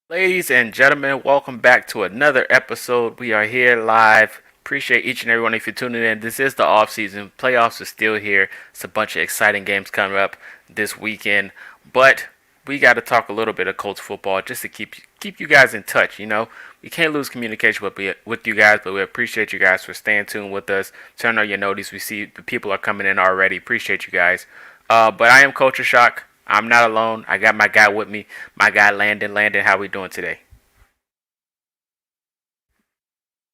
Ladies and gentlemen, welcome back to another episode. We are here live. Appreciate each and every one of you tuning in. This is the off season. Playoffs are still here. It's a bunch of exciting games coming up this weekend. But we got to talk a little bit of Colts football just to keep you guys in touch. We can't lose communication with you guys, but we appreciate you guys for staying tuned with us. Turn on your notice. We see the people are coming in already. Appreciate you guys. But I am Culture Shock. I'm not alone. I got my guy with me, my guy Landon. Landon, how we doing today?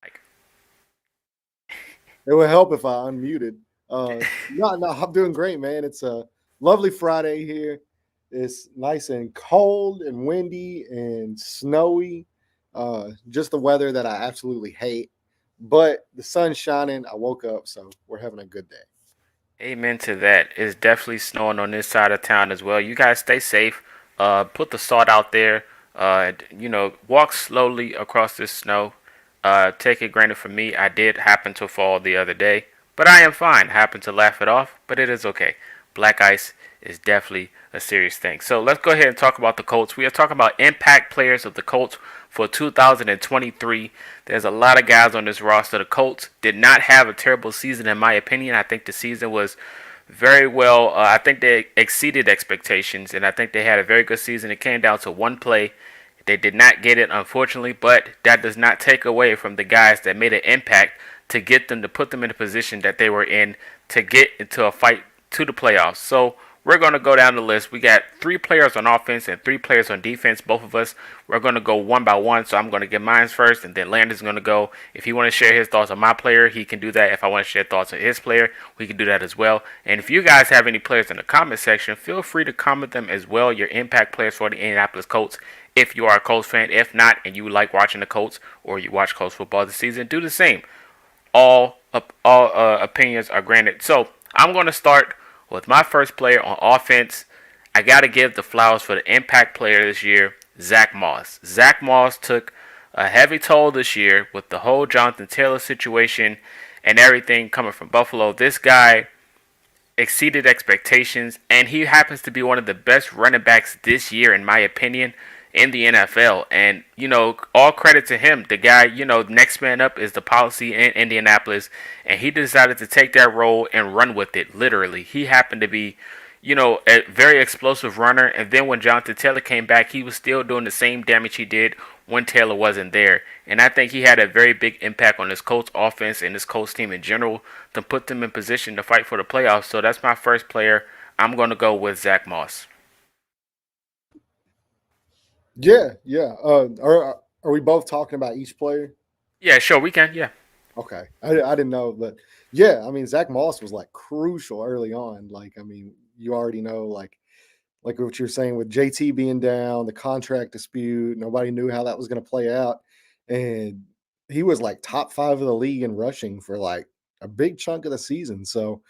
Like, It would help if I unmuted. No, I'm doing great, man. It's a lovely Friday here. It's nice and cold and windy and snowy. Just the weather that I absolutely hate. But the sun's shining. I woke up, so we're having a good day. amen to that. It's definitely snowing on this side of town as well. You guys stay safe. Put the salt out there. Walk slowly across this snow. Take it granted from me, I did happen to fall the other day, but I am fine. Happened to laugh it off, but it is okay. Black ice is definitely a serious thing. So let's go ahead and talk about the Colts. We are talking about impact players of the Colts for 2023. There's a lot of guys on this roster. The Colts did not have a terrible season, in my opinion. I think the season was very well. I think they exceeded expectations, and I think they had a very good season. It came down to one play. They did not get it, unfortunately, but that does not take away from the guys that made an impact to get them to put them in the position that they were in to get into a fight to the playoffs. So we're going to go down the list. We got three players on offense and three players on defense. Both of us. We're going to go one by one. So I'm going to get mine first, and then Landon's going to go. If he want to share his thoughts on my player, he can do that. If I want to share thoughts on his player, we can do that as well. And if you guys have any players in the comment section, feel free to comment them as well. Your impact players for the Indianapolis Colts. If you are a Colts fan, if not, and you like watching the Colts or you watch Colts football this season, do the same. All opinions are granted. So I'm going to start with my first player on offense. I got to give the flowers for the impact player this year, Zach Moss. Zach Moss took a heavy toll this year with the whole Jonathan Taylor situation and everything coming from Buffalo. This guy exceeded expectations, and he happens to be one of the best running backs this year, in my opinion, in the NFL. And, all credit to him. The guy, next man up is the policy in Indianapolis, and he decided to take that role and run with it, literally. He happened to be, a very explosive runner, and then when Jonathan Taylor came back, he was still doing the same damage he did when Taylor wasn't there. And I think he had a very big impact on this Colts offense and this Colts team in general to put them in position to fight for the playoffs. So that's my first player. I'm going to go with Zach Moss. Yeah, yeah. Are we both talking about each player? Yeah, sure, we can. Yeah. Okay, I didn't know, but yeah, I mean Zach Moss was like crucial early on. Like, I mean, you already know, like what you're saying with JT being down, the contract dispute, nobody knew how that was going to play out. And he was like top five of the league in rushing for like a big chunk of the season. So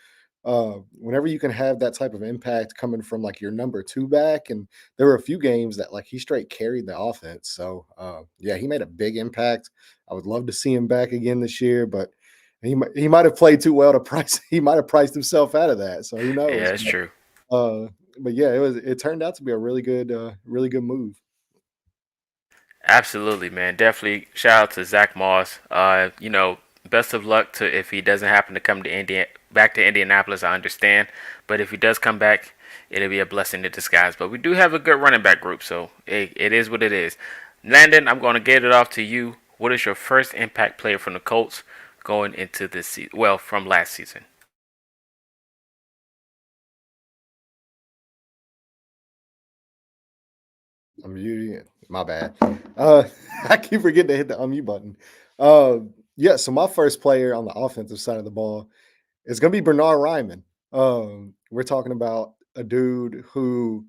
whenever you can have that type of impact coming from like your number two back, and there were a few games that like he straight carried the offense. So yeah, he made a big impact. I would love to see him back again this year, but he might have played too well to price. He might have priced himself out of that. So who Yeah, knows? that's true. But yeah, it turned out to be a really good move. Absolutely, man. Definitely shout out to Zach Moss. Best of luck to if he doesn't happen to come to back to Indianapolis. I understand, but if he does come back, it'll be a blessing in disguise. But we do have a good running back group, so it is what it is. Landon, I'm going to get it off to you. What is your first impact player from the Colts going into this season? Well, from last season. I'm muting it. My bad. Uh, I keep forgetting to hit the unmute button. Uh, yeah, so my first player on the offensive side of the ball is going to be Bernard Ryman. We're talking about a dude who,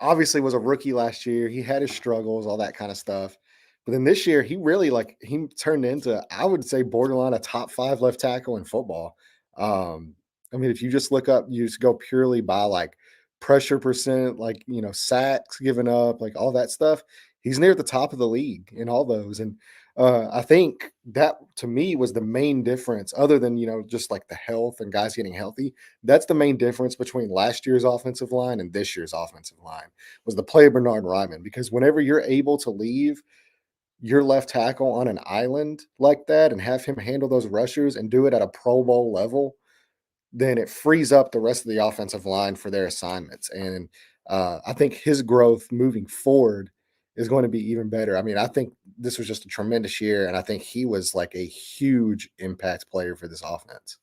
obviously was a rookie last year. He had his struggles, all that kind of stuff. But then this year, he really he turned into, I would say, borderline a top five left tackle in football. I mean, if you just look up, you just go purely by like pressure percent, like sacks given up, like all that stuff. He's near the top of the league in all those. And I think that to me was the main difference, other than just like the health and guys getting healthy. That's the main difference between last year's offensive line and this year's offensive line was the play of Bernard Ryman. Because whenever you're able to leave your left tackle on an island like that and have him handle those rushers and do it at a Pro Bowl level, then it frees up the rest of the offensive line for their assignments. And I think his growth moving forward is going to be even better. I mean, I think this was just a tremendous year, and I think he was like a huge impact player for this offense.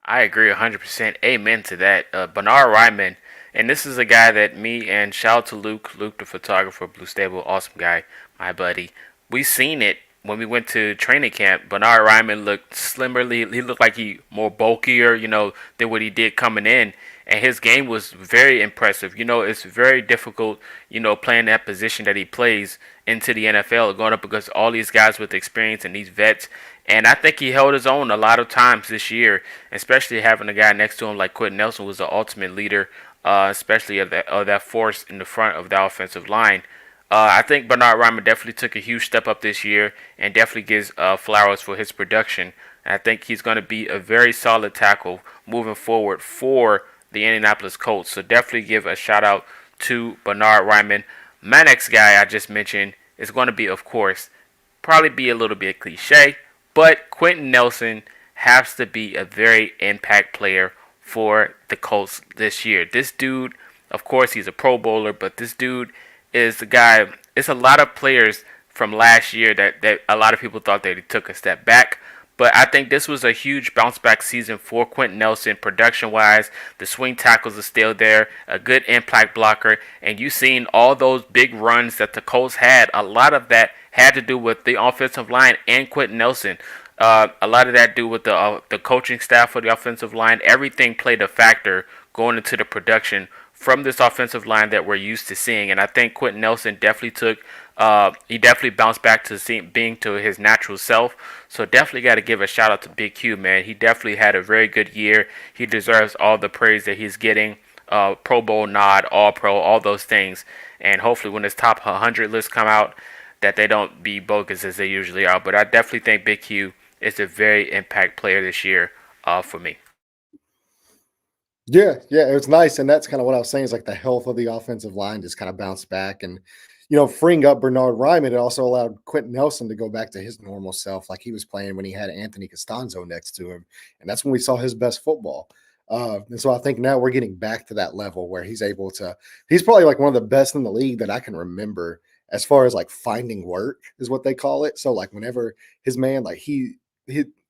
I agree 100%. Amen to that. Bernard Ryman, and this is a guy that me and shout out to Luke the photographer, Blue Stable, awesome guy, my buddy. We seen it when we went to training camp. Bernard Ryman looked slimmer. He looked like he more bulkier, than what he did coming in. And his game was very impressive. It's very difficult, playing that position that he plays into the NFL, going up against all these guys with experience and these vets. And I think he held his own a lot of times this year, especially having a guy next to him like Quentin Nelson was the ultimate leader, especially of that force in the front of the offensive line. I think Bernard Ryman definitely took a huge step up this year and definitely gives flowers for his production. And I think he's going to be a very solid tackle moving forward for the Indianapolis Colts. So definitely give a shout out to Bernard Ryman. My next guy I just mentioned is going to be, of course, probably be a little bit cliche, but Quentin Nelson has to be a very impact player for the Colts this year. This dude, of course, he's a Pro Bowler, but this dude is the guy. It's a lot of players from last year that a lot of people thought they took a step back. But I think this was a huge bounce back season for Quentin Nelson, production wise. The swing tackles are still there, a good impact blocker, and you seen all those big runs that the Colts had. A lot of that had to do with the offensive line and Quentin Nelson. A lot of that do with the coaching staff for the offensive line. Everything played a factor going into the production from this offensive line that we're used to seeing. And I think Quentin Nelson definitely he definitely bounced back to being to his natural self. So definitely got to give a shout out to Big Q, man. He definitely had a very good year. He deserves all the praise that he's getting. Pro Bowl nod, All Pro, all those things. And hopefully when his top 100 lists come out, that they don't be bogus as they usually are. But I definitely think Big Q is a very impact player this year for me. Yeah, yeah, it was nice, and that's kind of what I was saying is like the health of the offensive line just kind of bounced back, and freeing up Bernard Ryman, it also allowed Quentin Nelson to go back to his normal self, like he was playing when he had Anthony Costanzo next to him, and that's when we saw his best football. And so I think now we're getting back to that level where he's able to. He's probably like one of the best in the league that I can remember as far as like finding work is what they call it. So like whenever his man like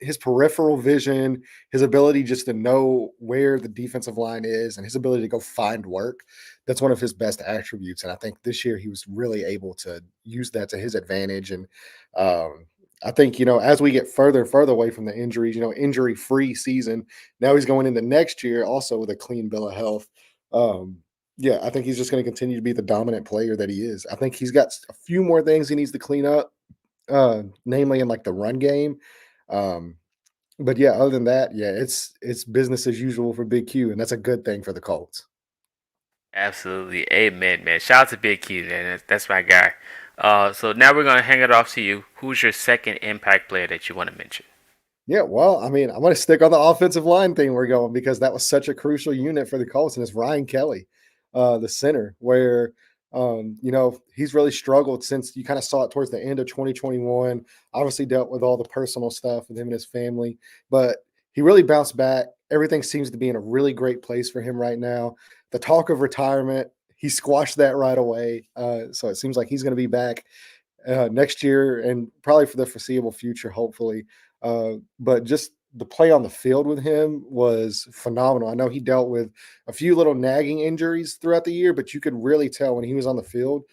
his peripheral vision, his ability just to know where the defensive line is, and his ability to go find work. That's one of his best attributes. And I think this year he was really able to use that to his advantage. And I think, as we get further and further away from the injuries, injury free season, now he's going into next year also with a clean bill of health. Um, yeah, I think he's just going to continue to be the dominant player that he is. I think he's got a few more things he needs to clean up, namely in like the run game. Um, but yeah, other than that, yeah, it's business as usual for Big Q, and that's a good thing for the Colts. Absolutely. Amen, man. Shout out to Big Q, man. That's my guy. So now we're going to hang it off to you. Who's your second impact player that you want to mention? Yeah, well, I mean, I'm going to stick on the offensive line thing we're going because that was such a crucial unit for the Colts, and it's Ryan Kelly, the center, where he's really struggled since you kind of saw it towards the end of 2021. Obviously, dealt with all the personal stuff with him and his family, but he really bounced back. Everything seems to be in a really great place for him right now. The talk of retirement, he squashed that right away. So it seems like he's going to be back next year and probably for the foreseeable future, hopefully. But just the play on the field with him was phenomenal. I know he dealt with a few little nagging injuries throughout the year, but you could really tell when he was on the field.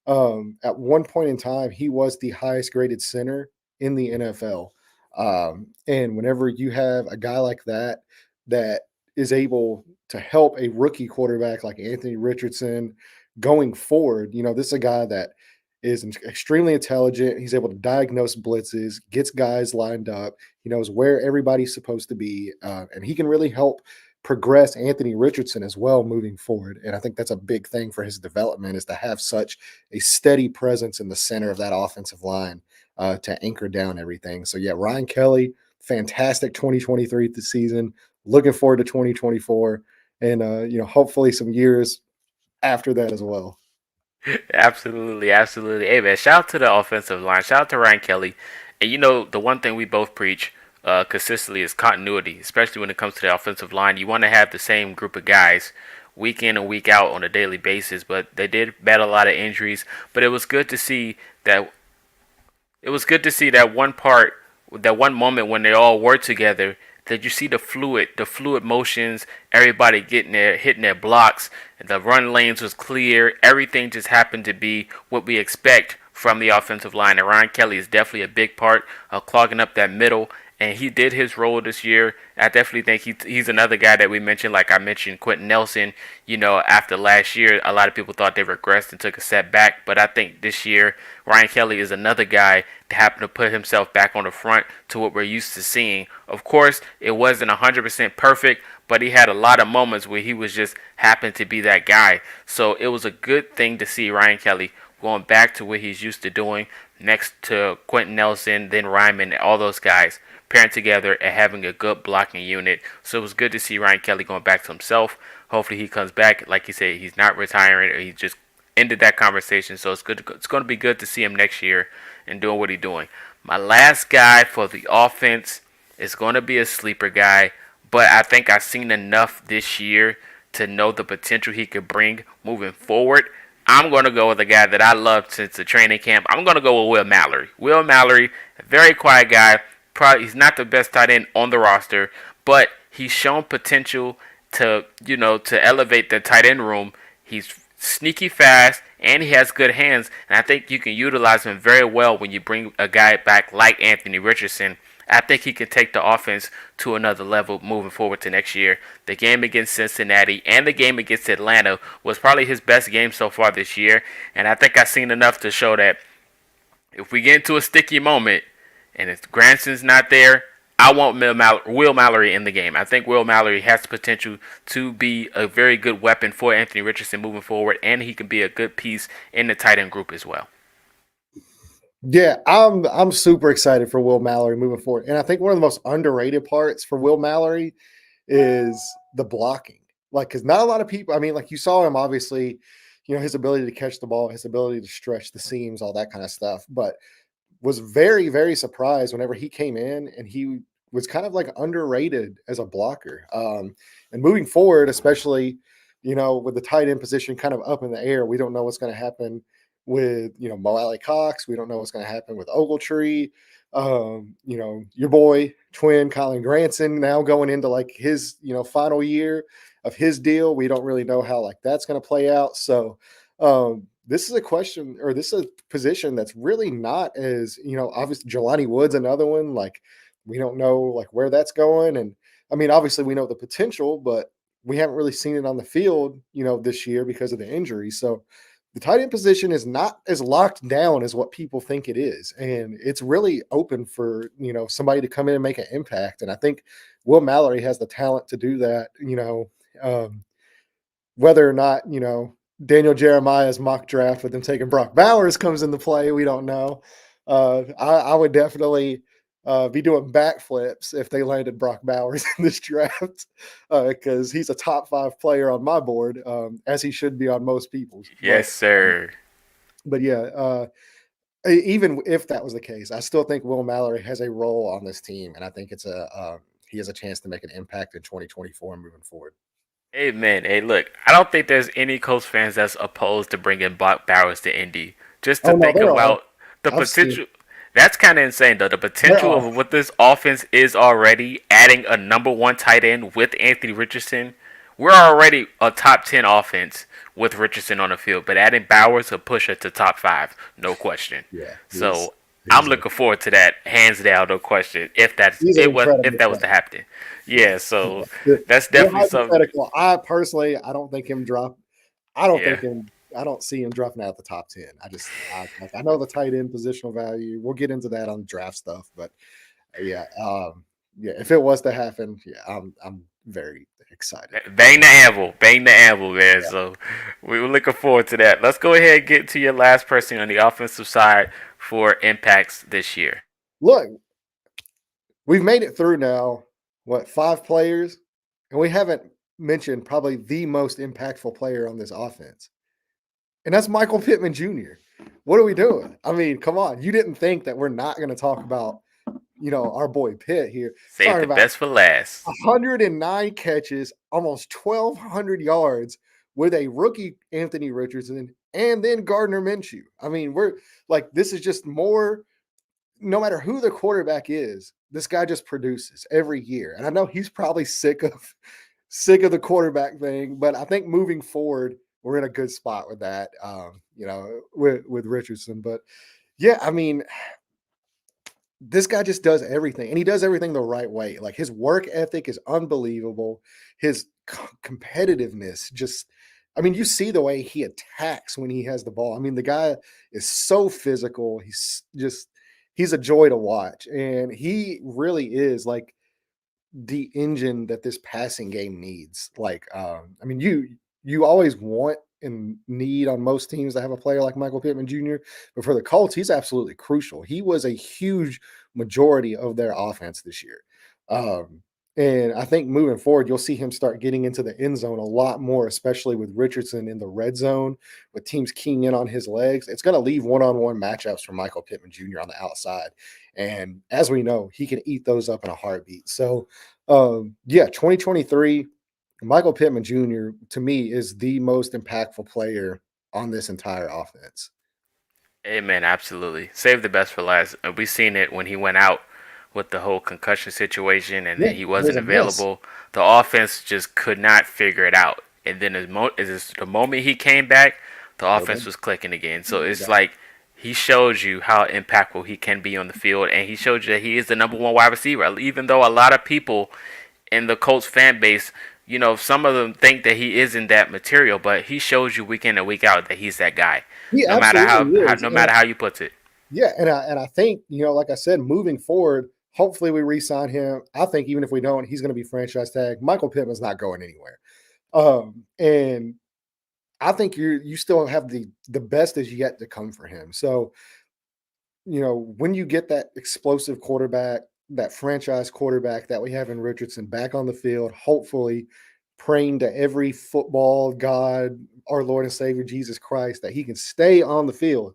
At one point in time, he was the highest graded center in the NFL. And whenever you have a guy like that that is able to help a rookie quarterback like Anthony Richardson going forward, this is a guy that is extremely intelligent. He's able to diagnose blitzes, gets guys lined up. He knows where everybody's supposed to be, and he can really help progress Anthony Richardson as well moving forward. And I think that's a big thing for his development is to have such a steady presence in the center of that offensive line. to anchor down everything. So yeah, Ryan Kelly, fantastic 2023 season. Looking forward to 2024, and hopefully some years after that as well. Absolutely, absolutely. Hey man, shout out to the offensive line. Shout out to Ryan Kelly. And the one thing we both preach consistently is continuity, especially when it comes to the offensive line. You want to have the same group of guys week in and week out on a daily basis, but they did battle a lot of injuries. But that it was good to see that one part, that one moment when they all were together. That you see the fluid motions, everybody getting there, hitting their blocks. The run lanes was clear. Everything just happened to be what we expect from the offensive line. And Ryan Kelly is definitely a big part of clogging up that middle. And he did his role this year. I definitely think he's another guy that we mentioned. Like I mentioned, Quentin Nelson. After last year, a lot of people thought they regressed and took a step back. But I think this year, Ryan Kelly is another guy that happened to put himself back on the front to what we're used to seeing. Of course, it wasn't 100% perfect, but he had a lot of moments where he was just happened to be that guy. So it was a good thing to see Ryan Kelly going back to what he's used to doing next to Quentin Nelson, then Ryman, all those guys pairing together and having a good blocking unit. So it was good to see Ryan Kelly going back to himself. Hopefully he comes back. Like you said, he's not retiring or he just ended that conversation. So it's going to be good to see him next year and doing what he's doing. My last guy for the offense is going to be a sleeper guy, but I think I've seen enough this year to know the potential he could bring moving forward. I'm going to go with a guy that I loved since the training camp. I'm going to go with Will Mallory. Will Mallory, a very quiet guy. Probably he's not the best tight end on the roster, but he's shown potential to elevate the tight end room. He's sneaky fast and he has good hands, and I think you can utilize him very well when you bring a guy back like Anthony Richardson. I think he can take the offense to another level moving forward to next year. The game against Cincinnati and the game against Atlanta was probably his best game so far this year, and I think I've seen enough to show that if we get into a sticky moment and if Granson's not there, I want Will Mallory in the game. I think Will Mallory has the potential to be a very good weapon for Anthony Richardson moving forward, and he can be a good piece in the tight end group as well. Yeah, I'm super excited for Will Mallory moving forward. And I think one of the most underrated parts for Will Mallory is the blocking. Like, because not a lot of people, I mean, like you saw him obviously, his ability to catch the ball, his ability to stretch the seams, all that kind of stuff. But was very, very surprised whenever he came in and he was kind of like underrated as a blocker. And moving forward, especially, with the tight end position kind of up in the air, we don't know what's going to happen with, Mo Alley Cox. We don't know what's going to happen with Ogletree. Your boy, twin Colin Granson now going into like his, final year of his deal. We don't really know how like that's going to play out. So, this is a question or this is a position that's really not as, obviously Jelani Wood's another one. Like we don't know like where that's going. And I mean, obviously we know the potential, but we haven't really seen it on the field, this year because of the injury. So the tight end position is not as locked down as what people think it is. And it's really open for, somebody to come in and make an impact. And I think Will Mallory has the talent to do that, whether or not, Daniel Jeremiah's mock draft with him taking Brock Bowers comes into play, we don't know. I would definitely be doing backflips if they landed Brock Bowers in this draft because he's a top 5 player on my board, as he should be on most people's. Yes, sir. But yeah, even if that was the case, I still think Will Mallory has a role on this team, and I think he has a chance to make an impact in 2024 and moving forward. Hey man, hey look, I don't think there's any Colts fans that's opposed to bringing Brock Bowers to Indy. Just to Oh no, think there are. about the I've seen potential. That's kind of insane though. The there potential are. of what this offense is already, adding a number one tight end with Anthony Richardson. We're already a top 10 offense with Richardson on the field, but adding Bowers will push us to top 5, no question. Yeah, So I'm he's a looking forward to that, hands down, no question. he's an If incredible that was player. to happen, yeah. Yeah. So The, that's the definitely something. hypothetical. I personally, I don't think him drop. I don't Yeah. think him. I don't see him dropping out the top 10. I know the tight end positional value. We'll get into that on draft stuff, but yeah, yeah. If it was to happen, yeah, I'm very excited. Bang the anvil, man. So we were looking forward to that. Let's go ahead and get to your last person on the offensive side for impacts this year. Look, we've made it through now, what, 5 players? And we haven't mentioned probably the most impactful player on this offense, and that's Michael Pittman Jr. What are we doing? I mean, come on. You didn't think that we're not going to talk about, our boy Pitt here. Save Talking the about best for last. 109 catches, almost 1,200 yards with a rookie Anthony Richardson and then Gardner Minshew. I mean, we're like, this is just more, no matter who the quarterback is, this guy just produces every year. And I know he's probably sick of the quarterback thing, but I think moving forward, we're in a good spot with that, with Richardson. But yeah, I mean, this guy just does everything, and he does everything the right way. Like, his work ethic is unbelievable. His competitiveness just, I mean, you see the way he attacks when he has the ball. I mean, the guy is so physical. He's a joy to watch, and he really is like the engine that this passing game needs. Like, I mean, you always want and need on most teams to have a player like Michael Pittman Jr. But for the Colts, he's absolutely crucial. He was a huge majority of their offense this year. Um, and I think moving forward, you'll see him start getting into the end zone a lot more, especially with Richardson in the red zone, with teams keying in on his legs. It's going to leave one-on-one matchups for Michael Pittman Jr. on the outside. And as we know, he can eat those up in a heartbeat. So, yeah, 2023, Michael Pittman Jr. to me is the most impactful player on this entire offense. Amen. Absolutely. Save the best for last. We seen it when he went out with the whole concussion situation, and Yeah, then he it was wasn't a mess. available. The offense just could not figure it out. And then the moment he came back, the offense was clicking again. So it's like he shows you how impactful he can be on the field, and he showed you that he is the number one wide receiver. Even though a lot of people in the Colts fan base, some of them think that he isn't that material, but he shows you week in and week out that he's that guy. He No matter absolutely how is. no And matter how you put it. yeah, and I think, like I said, moving forward, hopefully we re-sign him. I think even if we don't, he's going to be franchise tag. Michael Pittman's not going anywhere. And I think you still have the best is yet to come for him. So, when you get that explosive quarterback, that franchise quarterback that we have in Richardson back on the field, hopefully praying to every football god, our Lord and Savior Jesus Christ, that he can stay on the field.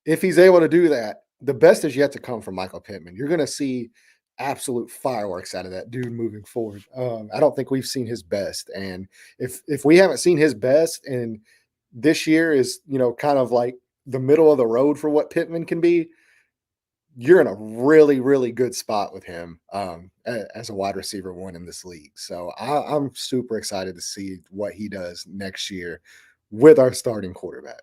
If he's able to do that, the best is yet to come from Michael Pittman. You're going to see absolute fireworks out of that dude moving forward. I don't think we've seen his best, and if we haven't seen his best, and this year is kind of like the middle of the road for what Pittman can be, you're in a really, really good spot with him as a wide receiver one in this league. So I'm super excited to see what he does next year with our starting quarterback.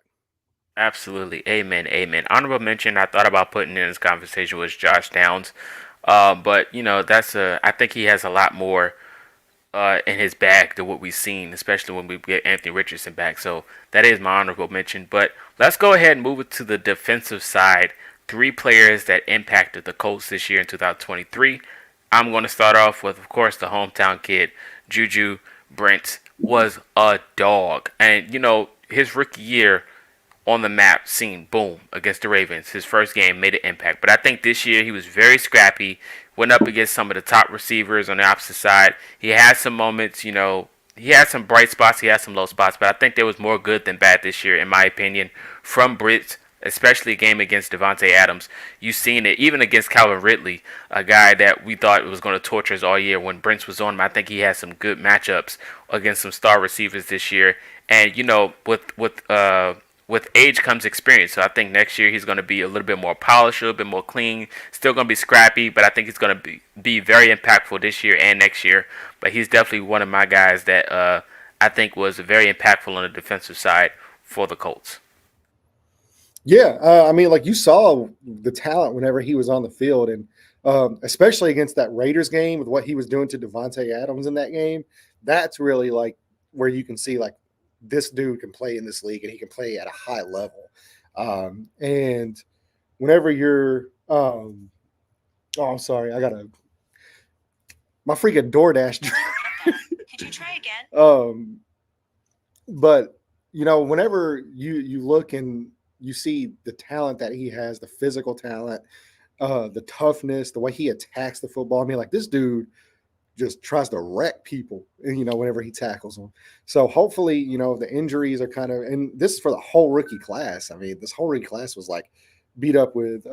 Absolutely. Amen. Amen. Honorable mention I thought about putting in this conversation was Josh Downs. But that's I think he has a lot more in his bag than what we've seen, especially when we get Anthony Richardson back. So that is my honorable mention. But let's go ahead and move it to the defensive side. Three players that impacted the Colts this year in 2023. I'm going to start off with, of course, the hometown kid, Juju Brent was a dog. And, his rookie year on the map scene, boom, against the Ravens. His first game made an impact. But I think this year he was very scrappy, went up against some of the top receivers on the opposite side. He had some moments, he had some bright spots, he had some low spots, but I think there was more good than bad this year, in my opinion, from Brits, especially a game against Devontae Adams. You've seen it, even against Calvin Ridley, a guy that we thought was going to torture us all year. When Brents was on him, I think he had some good matchups against some star receivers this year. And, with age comes experience. So I think next year he's going to be a little bit more polished, a little bit more clean. Still going to be scrappy, but I think he's going to be very impactful this year and next year. But he's definitely one of my guys that I think was very impactful on the defensive side for the Colts. Yeah, I mean, like, you saw the talent whenever he was on the field, and especially against that Raiders game with what he was doing to Devontae Adams in that game. That's really like where you can see like this dude can play in this league and he can play at a high level. And whenever you're, oh, I'm sorry, I got my freaking DoorDash. Could you try again? But whenever you look and you see the talent that he has, the physical talent, the toughness, the way he attacks the football. I mean, like this dude just tries to wreck people, whenever he tackles them. So hopefully, the injuries are kind of, and this is for the whole rookie class. I mean, this whole rookie class was like beat up with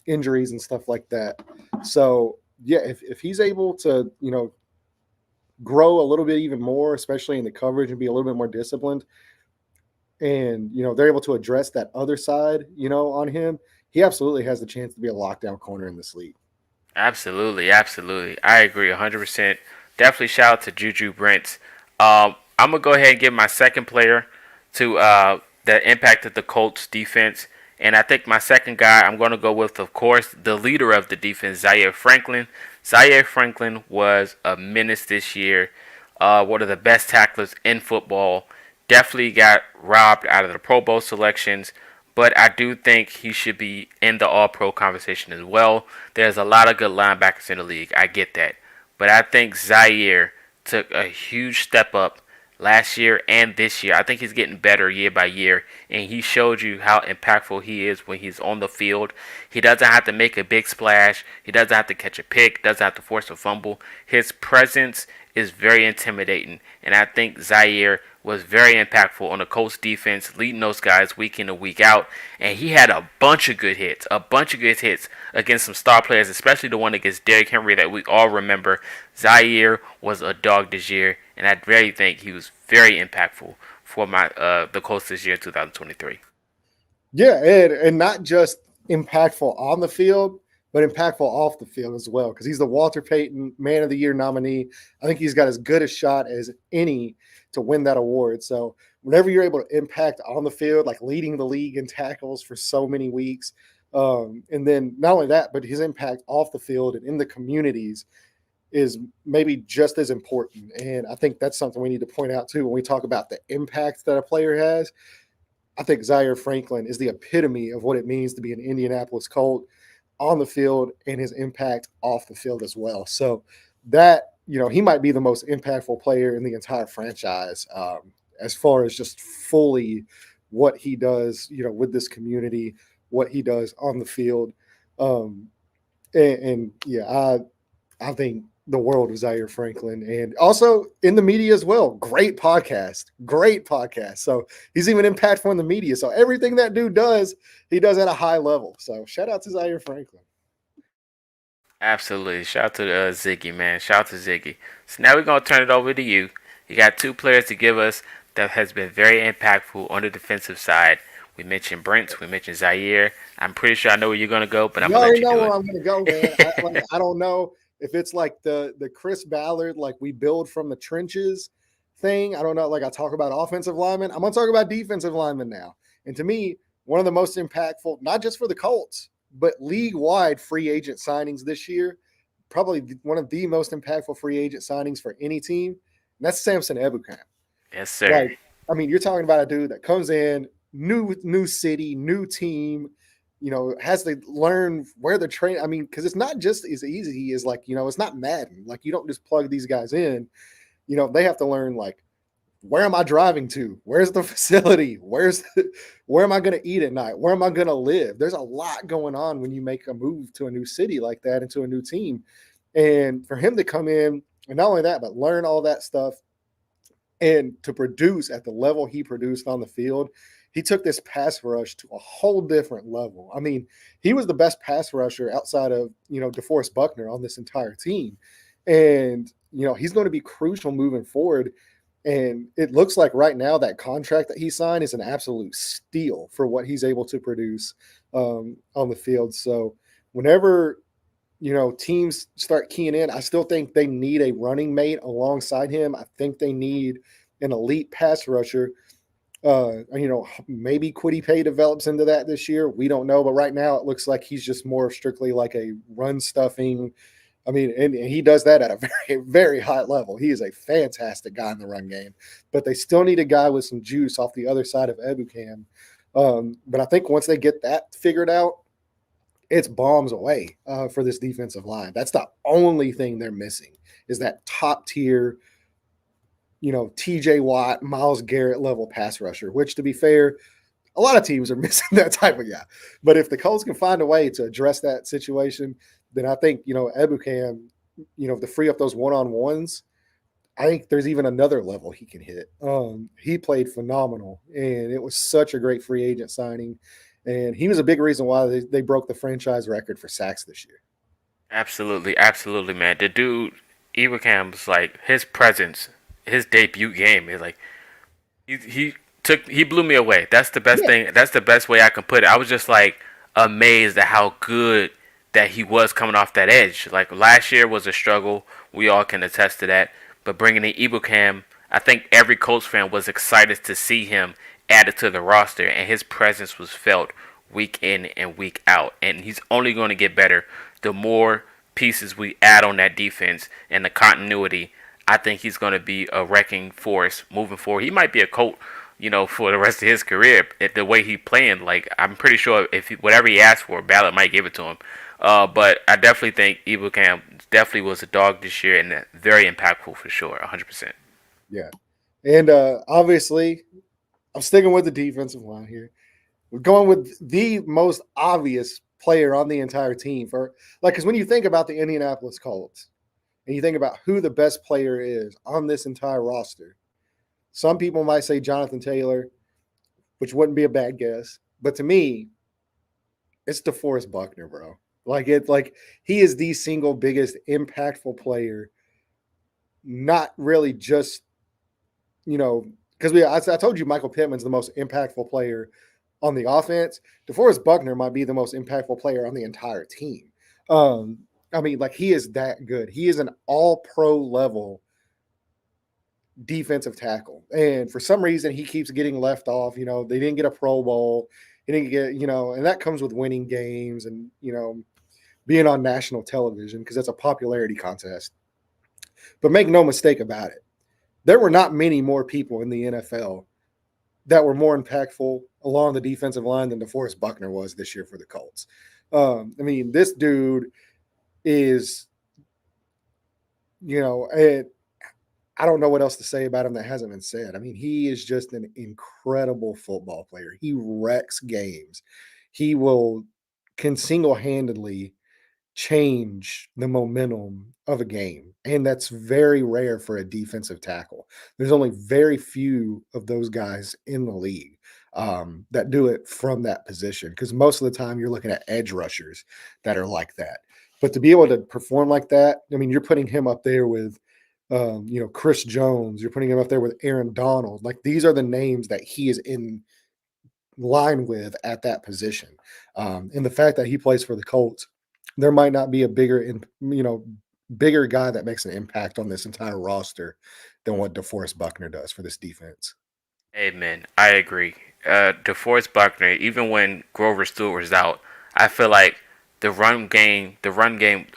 injuries and stuff like that. So yeah, if he's able to, grow a little bit even more, especially in the coverage and be a little bit more disciplined, and they're able to address that other side, on him, he absolutely has the chance to be a lockdown corner in this league. Absolutely, absolutely. I agree 100%. Definitely shout out to Juju Brents. I'm going to go ahead and give my second player to that impacted the Colts defense. And I think my second guy, I'm going to go with, of course, the leader of the defense, Zaire Franklin. Zaire Franklin was a menace this year. One of the best tacklers in football. Definitely got robbed out of the Pro Bowl selections, but I do think he should be in the All Pro conversation as well. There's a lot of good linebackers in the league. I get that. But I think Zaire took a huge step up last year and this year. I think he's getting better year by year, and he showed you how impactful he is when he's on the field. He doesn't have to make a big splash. He doesn't have to catch a pick. Doesn't have to force a fumble. His presence is very intimidating, and I think Zaire was very impactful on the Colts defense, leading those guys week in and week out. And he had a bunch of good hits against some star players, especially the one against Derrick Henry that we all remember. Zaire was a dog this year, and I really think he was very impactful for the Colts this year, 2023. Yeah, and not just impactful on the field, but impactful off the field as well, because he's the Walter Payton Man of the Year nominee. I think he's got as good a shot as any to win that award. So whenever you're able to impact on the field, like leading the league in tackles for so many weeks, and then not only that, but his impact off the field and in the communities is maybe just as important. And I think that's something we need to point out too when we talk about the impact that a player has. I think Zaire Franklin is the epitome of what it means to be an Indianapolis Colt on the field and his impact off the field as well. So that, he might be the most impactful player in the entire franchise, as far as just fully what he does, with this community, what he does on the field. Um, and yeah, I think the world of Zaire Franklin, and also in the media as well. Great podcast, great podcast. So he's even impactful in the media. So everything that dude does, he does at a high level. So shout out to Zaire Franklin. Absolutely. Shout out to Ziggy, man. Shout out to Ziggy. So now we're going to turn it over to you. You got two players to give us that has been very impactful on the defensive side. We mentioned Brent. We mentioned Zaire. I'm pretty sure I know where you're going to go, but I'm You going to let already you know do where it. I'm going to go, man. I don't know if it's like the Chris Ballard, like we build from the trenches thing. I don't know. Like I talk about offensive linemen, I'm going to talk about defensive linemen now. And to me, one of the most impactful, not just for the Colts, but league-wide free agent signings this year, probably one of the most impactful free agent signings for any team, and that's Samson Ebukam. Yes, sir. Like, I mean, you're talking about a dude that comes in, new city, new team, has to learn where the train. I mean, because it's not just as easy as like, it's not Madden. Like, you don't just plug these guys in. They have to learn like, where am I driving to? Where's the facility? Where am I going to eat at night? Where am I going to live? There's a lot going on when you make a move to a new city like that, into a new team. And for him to come in and not only that, but learn all that stuff and to produce at the level he produced on the field, he took this pass rush to a whole different level. I mean, he was the best pass rusher outside of, DeForest Buckner on this entire team. And, he's going to be crucial moving forward. And it looks like right now that contract that he signed is an absolute steal for what he's able to produce on the field. So whenever, teams start keying in, I still think they need a running mate alongside him. I think they need an elite pass rusher. Maybe Quiddy Pay develops into that this year. We don't know. But right now it looks like he's just more strictly like a run stuffing. I mean, and he does that at a very, very high level. He is a fantastic guy in the run game, but they still need a guy with some juice off the other side of Ebukam. But I think once they get that figured out, it's bombs away for this defensive line. That's the only thing they're missing is that top tier, TJ Watt, Miles Garrett level pass rusher, which to be fair, A lot of teams are missing that type of guy. But if the Colts can find a way to address that situation, then I think Ebukam, to free up those one on ones, I think there's even another level he can hit. He played phenomenal, and it was such a great free agent signing. And he was a big reason why they broke the franchise record for sacks this year. Absolutely, absolutely, man. The dude, Ibrahim's like his presence, his debut game is like he blew me away. That's the best Yeah, thing. That's the best way I can put it. I was just like amazed at how good that he was coming off that edge. Like last year was a struggle. We all can attest to that. But bringing in Ibukam, I think every Colts fan was excited to see him added to the roster, and his presence was felt week in and week out. And he's only going to get better the more pieces we add on that defense and the continuity. I think he's going to be a wrecking force moving forward. He might be a Colt, for the rest of his career. The way he playing, like I'm pretty sure if whatever he asked for, Ballard might give it to him. But I definitely think Ibukam definitely was a dog this year and very impactful for sure, 100%. yeah. And obviously, I'm sticking with the defensive line here. We're going with the most obvious player on the entire team for because when you think about the Indianapolis Colts and you think about who the best player is on this entire roster, some people might say Jonathan Taylor, which wouldn't be a bad guess. But to me, it's DeForest Buckner, bro. Like he is the single biggest impactful player, not really just, because I told you Michael Pittman's the most impactful player on the offense. DeForest Buckner might be the most impactful player on the entire team. I mean, like he is that good. He is an all pro level defensive tackle. And for some reason, he keeps getting left off. They didn't get a Pro Bowl. He didn't get, and that comes with winning games and, being on national television because that's a popularity contest. But make no mistake about it, there were not many more people in the NFL that were more impactful along the defensive line than DeForest Buckner was this year for the Colts. I mean, this dude is, it, I don't know what else to say about him that hasn't been said. I mean, he is just an incredible football player. He wrecks games. He can single handedly change the momentum of a game. And that's very rare for a defensive tackle. There's only very few of those guys in the league that do it from that position because most of the time you're looking at edge rushers that are like that. But to be able to perform like that, I mean, you're putting him up there with, Chris Jones. You're putting him up there with Aaron Donald. Like these are the names that he is in line with at that position. And the fact that he plays for the Colts, there might not be a bigger guy that makes an impact on this entire roster than what DeForest Buckner does for this defense. Amen. I agree. DeForest Buckner, even when Grover Stewart was out, I feel like the run game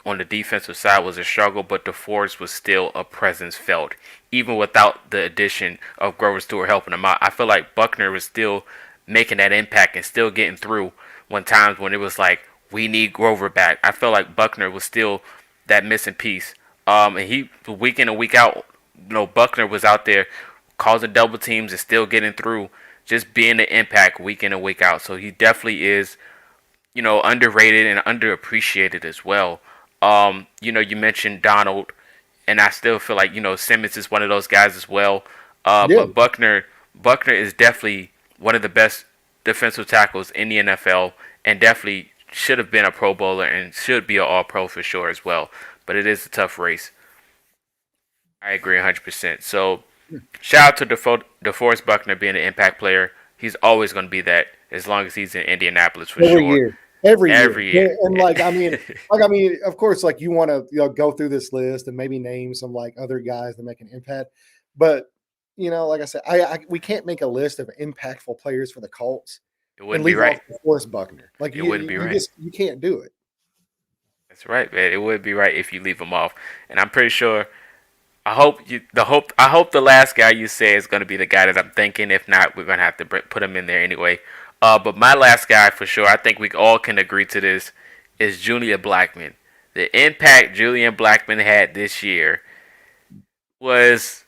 on the defensive side was a struggle, but DeForest was still a presence felt, even without the addition of Grover Stewart helping him out. I feel like Buckner was still making that impact and still getting through when times when it was like we need Grover back. I felt like Buckner was still that missing piece. And he week in and week out, Buckner was out there causing double teams and still getting through, just being the impact week in and week out. So he definitely is, underrated and underappreciated as well. You mentioned Donald, and I still feel like Simmons is one of those guys as well. Yeah, But Buckner is definitely one of the best defensive tackles in the NFL, and definitely should have been a Pro Bowler and should be an All Pro for sure as well. But it is a tough race. I agree 100%. So shout out to DeForest Buckner being an impact player. He's always going to be that as long as he's in Indianapolis for every sure. year, every year. Every Yeah, year. and of course, like you want to go through this list and maybe name some like other guys that make an impact, but like I said, we can't make a list of impactful players for the Colts It and wouldn't be leave off right. DeForest Buckner. Like It wouldn't be you right. just you can't do it. That's right, man. It would be right if you leave him off. And I'm pretty sure. I hope the last guy you say is going to be the guy that I'm thinking. If not, we're going to have to put him in there anyway. But my last guy for sure, I think we all can agree to this, is Julian Blackman. The impact Julian Blackman had this year was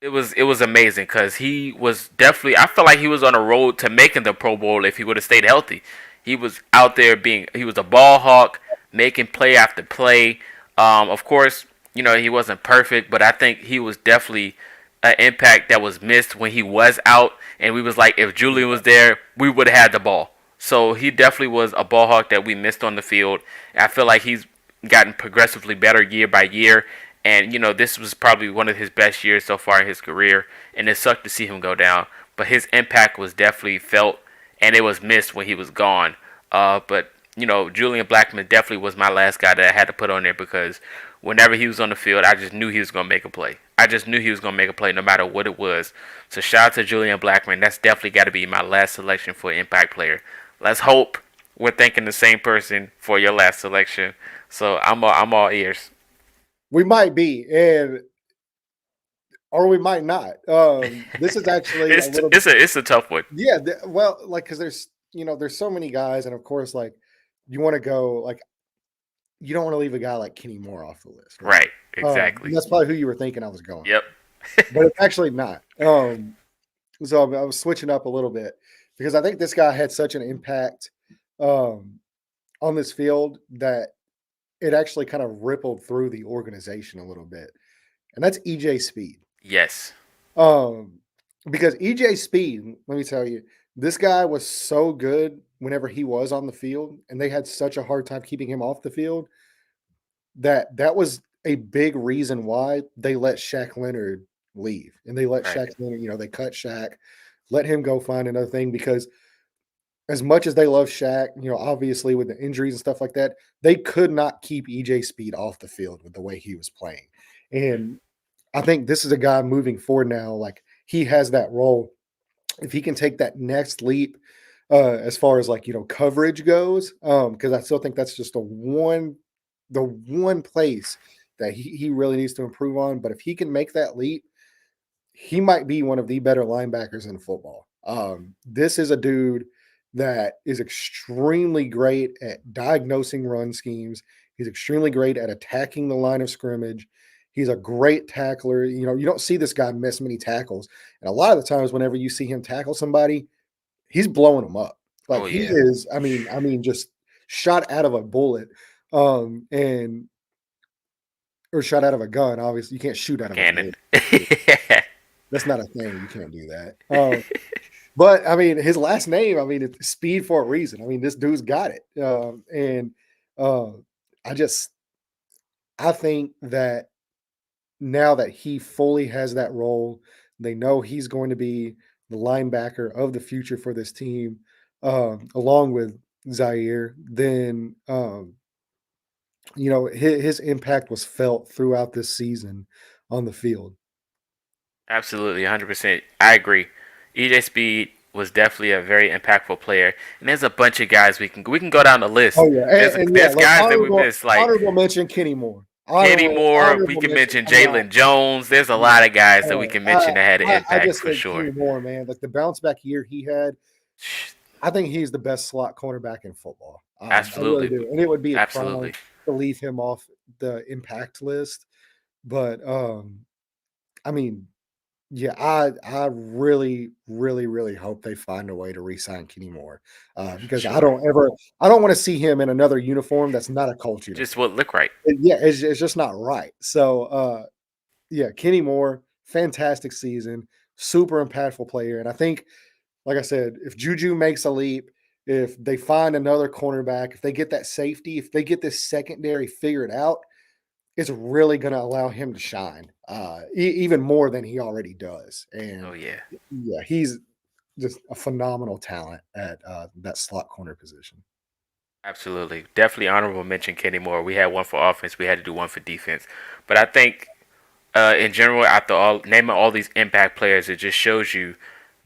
It was amazing because he was definitely. I feel like he was on a road to making the Pro Bowl if he would have stayed healthy. He was out there being. He was a ball hawk, making play after play. Of course, he wasn't perfect, but I think he was definitely an impact that was missed when he was out. And we was like, if Julian was there, we would have had the ball. So he definitely was a ball hawk that we missed on the field. I feel like he's gotten progressively better year by year. And this was probably one of his best years so far in his career, and it sucked to see him go down. But his impact was definitely felt, and it was missed when he was gone. But Julian Blackman definitely was my last guy that I had to put on there because whenever he was on the field, I just knew he was gonna make a play. I just knew he was gonna make a play no matter what it was. So shout out to Julian Blackman. That's definitely got to be my last selection for impact player. Let's hope we're thinking the same person for your last selection. So I'm all ears. We might be, and or we might not. This is actually a it's little, it's a it's a tough one. yeah. Well, like because there's so many guys, and of course, like you want to go like you don't want to leave a guy like Kenny Moore off the list, right? Right. Exactly. That's probably who you were thinking I was going, Yep. but it's actually not. So I was switching up a little bit because I think this guy had such an impact um, on this field that it actually kind of rippled through the organization a little bit, and that's EJ Speed. Yes. Um, because EJ Speed, let me tell you, this guy was so good whenever he was on the field, and they had such a hard time keeping him off the field that was a big reason why they let Shaq Leonard leave, and they let Right. Shaq Leonard, they cut Shaq, let him go find another thing because as much as they love Shaq, obviously with the injuries and stuff like that, they could not keep EJ Speed off the field with the way he was playing. And I think this is a guy moving forward now. Like he has that role. If he can take that next leap, as far as like coverage goes, because I still think that's just the one place that he really needs to improve on. But if he can make that leap, he might be one of the better linebackers in football. This is a dude that is extremely great at diagnosing run schemes. He's extremely great at attacking the line of scrimmage. He's a great tackler. You don't see this guy miss many tackles. And a lot of the times, whenever you see him tackle somebody, he's blowing them up. Like Oh he yeah. is, I mean, just shot out of a bullet. And or shot out of a gun. Obviously, you can't shoot out of a Cannon. bullet. That's not a thing. You can't do that. But I mean, his last name, I mean, it's Speed for a reason. I mean, this dude's got it. And uh, I just, I think that now that he fully has that role, they know he's going to be the linebacker of the future for this team, along with Zaire. Then, his impact was felt throughout this season on the field. Absolutely, 100%. I agree. EJ Speed was definitely a very impactful player, and there's a bunch of guys we can go down the list. Oh yeah, There's and yeah, there's like guys that we honorable missed like honorable mention Kenny Moore. Kenny Honorable Moore. We honorable can mention. mention I'm not. Jalen Jones. There's a Yeah. lot of guys that we can mention that had an I impact just for think sure. Kenny Moore, man, like the bounce back year he had, I think he's the best slot cornerback in football. I really Absolutely, do, and it would be a crime absolutely. to leave him off the impact list. But I mean, yeah, I really, really, really hope they find a way to re-sign Kenny Moore For because sure. I don't want to see him in another uniform that's not a Colts Just uniform. what look right. Yeah, it's just not right. So yeah, Kenny Moore, fantastic season, super impactful player. And I think, like I said, if Juju makes a leap, if they find another cornerback, if they get that safety, if they get this secondary figured out, it's really going to allow him to shine even more than he already does. Oh And yeah. yeah, he's just a phenomenal talent at that slot corner position. Absolutely. Definitely honorable mention Kenny Moore. We had one for offense. We had to do one for defense. But I think in general, after all naming all these impact players, it just shows you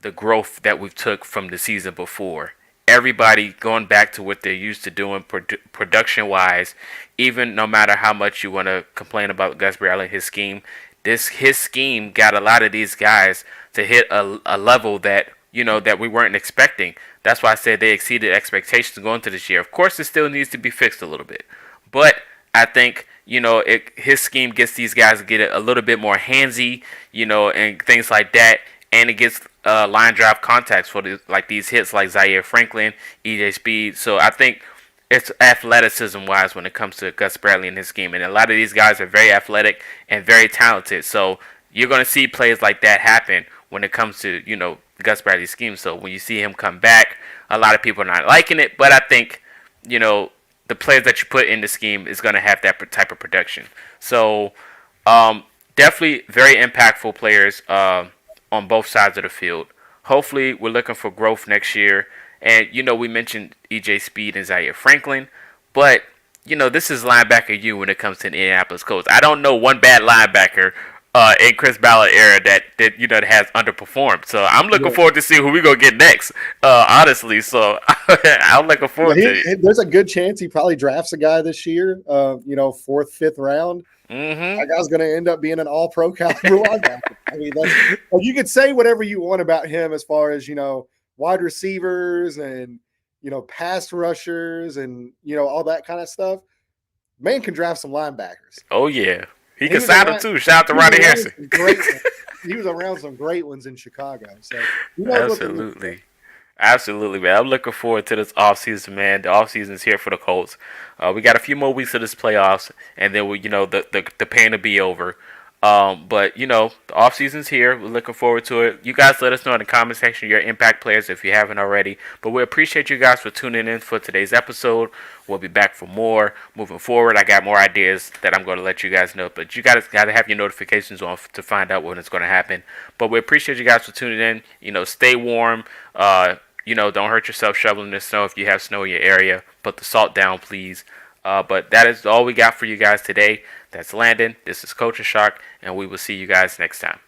the growth that we've took from the season before. Everybody going back to what they're used to doing production wise. Even no matter how much you want to complain about Gus Bradley and his scheme, this his scheme got a lot of these guys to hit a level that that we weren't expecting. That's why I said they exceeded expectations going into this year. Of course, it still needs to be fixed a little bit, but I think his scheme gets these guys to get a little bit more handsy, and things like that, and it gets line drive contacts for like these hits like Zaire Franklin, EJ Speed. So I think it's athleticism wise when it comes to Gus Bradley and his scheme, and a lot of these guys are very athletic and very talented. So you're going to see plays like that happen when it comes to Gus Bradley's scheme. So when you see him come back, a lot of people are not liking it, but I think you know the players that you put in the scheme is going to have that type of production. So definitely very impactful players on both sides of the field. Hopefully, we're looking for growth next year. And we mentioned EJ Speed and Zaire Franklin, but this is linebacker you when it comes to the Indianapolis Colts. I don't know one bad linebacker in Chris Ballard era that has underperformed. So I'm looking Yeah. forward to see who we gonna get next. Honestly, so I'm looking Yeah, forward to it. there's a good chance he probably drafts a guy this year, fourth, fifth round. Hmm. That guy's going to end up being an all-pro caliber linebacker. I mean, you could say whatever you want about him as far as wide receivers and pass rushers and all that kind of stuff. Man can draft some linebackers. Oh yeah, he And he can was sign them around. too. Shout out to He was Ronnie around Harrison. some great ones. He was around some great ones in Chicago, so he knows what to look for. Absolutely. Absolutely, man. I'm looking forward to this offseason, man. The offseason is here for the Colts. We got a few more weeks of this playoffs, and then the pain will be over. But the offseason's here. We're looking forward to it. You guys let us know in the comment section your impact players if you haven't already. But we appreciate you guys for tuning in for today's episode. We'll be back for more moving forward. I got more ideas that I'm going to let you guys know, but you guys got to have your notifications on to find out when it's going to happen. But we appreciate you guys for tuning in. Stay warm. Don't hurt yourself shoveling the snow if you have snow in your area. Put the salt down, please. But that is all we got for you guys today. That's Landon. This is Culture Shock, and we will see you guys next time.